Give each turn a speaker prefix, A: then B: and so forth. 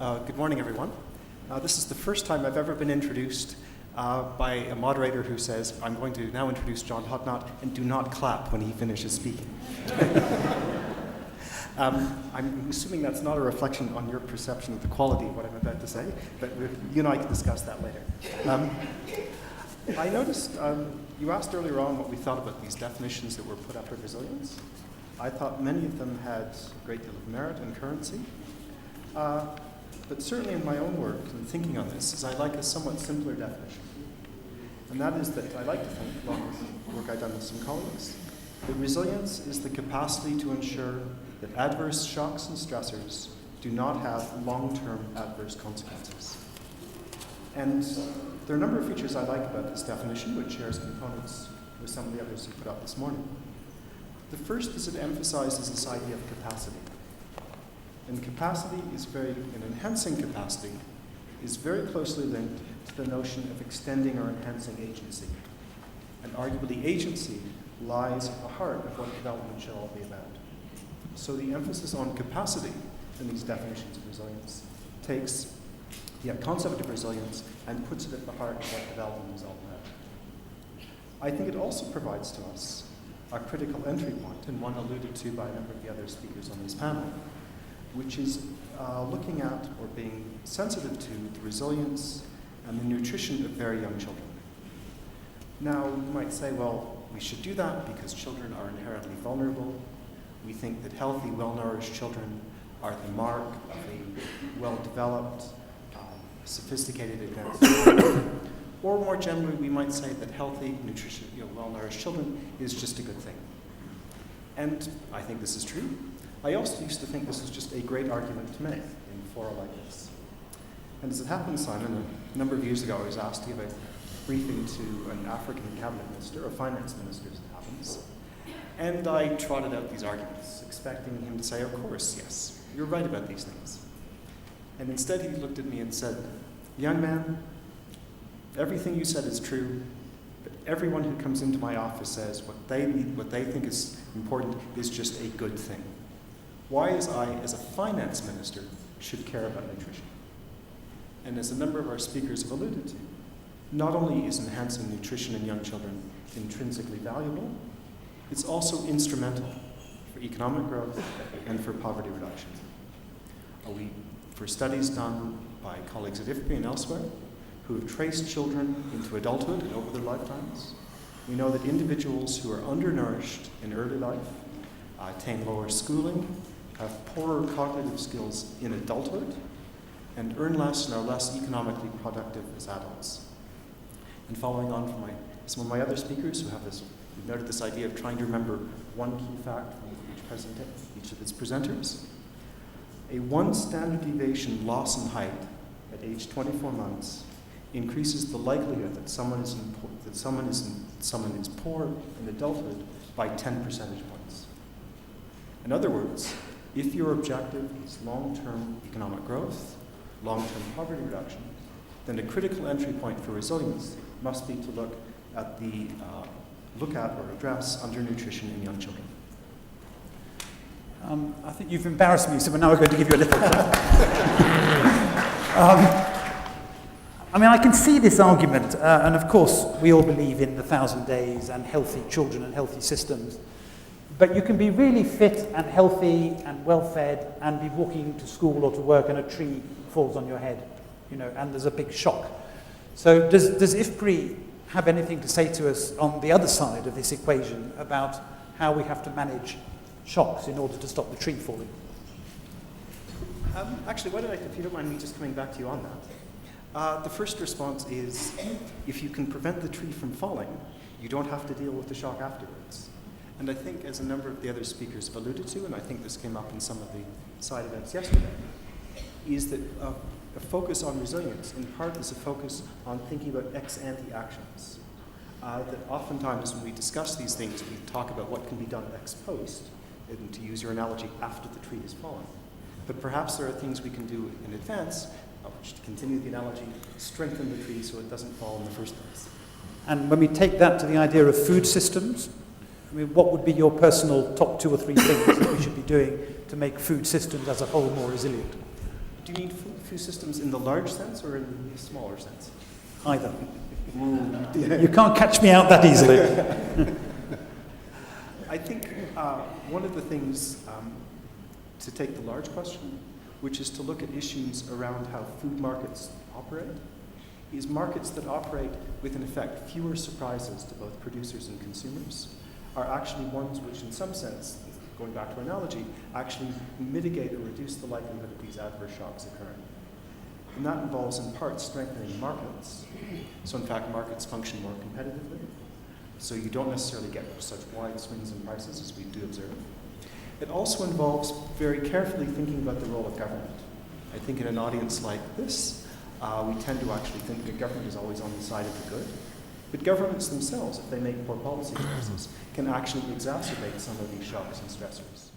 A: Good morning, everyone. This is the first time I've ever been introduced by a moderator who says, I'm going to now introduce John Hoddinott, and do not clap when he finishes speaking. I'm assuming that's not a reflection on your perception of the quality of what I'm about to say, but you and I can discuss that later. I noticed you asked earlier on what we thought about these definitions that were put up of resilience. I thought many of them had a great deal of merit and currency. But certainly in my own work and thinking on this, is I like a somewhat simpler definition. And that is that I like to think, along with work I've done with some colleagues, that resilience is the capacity to ensure that adverse shocks and stressors do not have long-term adverse consequences. And there are a number of features I like about this definition, which shares components with some of the others you put up this morning. The first is it emphasizes this idea of capacity. And capacity is enhancing capacity is very closely linked to the notion of extending or enhancing agency. And arguably agency lies at the heart of what development should all be about. So the emphasis on capacity in these definitions of resilience takes the concept of resilience and puts it at the heart of what development is all about. I think it also provides to us a critical entry point, and one alluded to by a number of the other speakers on this panel, which is looking at or being sensitive to the resilience and the nutrition of very young children. Now, you might say, well, we should do that because children are inherently vulnerable. We think that healthy, well-nourished children are the mark of a well-developed, sophisticated, advanced Or more generally, we might say that healthy, nutritious, well-nourished children is just a good thing. And I think this is true. I also used to think this was just a great argument to make in a forum like this. And as it happens, Simon, a number of years ago I was asked to give a briefing to an African cabinet minister, or finance minister as it happens. And I trotted out these arguments, expecting him to say, of course, yes, you're right about these things. And instead he looked at me and said, young man, everything you said is true, but everyone who comes into my office says what they need, what they think is important is just a good thing. Why, as a finance minister, should care about nutrition? And as a number of our speakers have alluded to, not only is enhancing nutrition in young children intrinsically valuable, it's also instrumental for economic growth and for poverty reduction. For studies done by colleagues at IFPRI and elsewhere, who have traced children into adulthood and over their lifetimes, we know that individuals who are undernourished in early life attain lower schooling, have poorer cognitive skills in adulthood, and earn less and are less economically productive as adults. And following on from some of my other speakers who have we've noted this idea of trying to remember one key fact from each of its presenters. A 1 standard deviation loss in height at age 24 months increases the likelihood that someone is poor in adulthood by 10 percentage points. In other words, if your objective is long-term economic growth, long-term poverty reduction, then a critical entry point for resilience must be to look at or address undernutrition in young children.
B: I think you've embarrassed me, so now we're going to give you a little clap. I can see this argument, and of course we all believe in the 1,000 days and healthy children and healthy systems. But you can be really fit and healthy and well-fed and be walking to school or to work and a tree falls on your head, and there's a big shock. So does IFPRI have anything to say to us on the other side of this equation about how we have to manage shocks in order to stop the tree falling?
A: Actually, if you don't mind me just coming back to you on that. The first response is, if you can prevent the tree from falling, you don't have to deal with the shock afterwards. And I think, as a number of the other speakers have alluded to, and I think this came up in some of the side events yesterday, is that a focus on resilience, in part, is a focus on thinking about ex-ante actions. That oftentimes when we discuss these things, we talk about what can be done ex post, and to use your analogy, after the tree has fallen. But perhaps there are things we can do in advance, which, to continue the analogy, strengthen the tree so it doesn't fall in the first place.
B: And when we take that to the idea of food systems, what would be your personal top 2 or 3 things that we should be doing to make food systems as a whole more resilient?
A: Do you mean food systems in the large sense or in the smaller sense?
B: Either. You can't catch me out that easily.
A: I think one of the things to take the large question, which is to look at issues around how food markets operate, is markets that operate with, in effect, fewer surprises to both producers and consumers are actually ones which, in some sense, going back to our analogy, actually mitigate or reduce the likelihood of these adverse shocks occurring. And that involves, in part, strengthening markets. So, in fact, markets function more competitively. So you don't necessarily get such wide swings in prices as we do observe. It also involves very carefully thinking about the role of government. I think in an audience like this, we tend to actually think that government is always on the side of the good. But governments themselves, if they make poor policy choices, can actually exacerbate some of these shocks and stressors.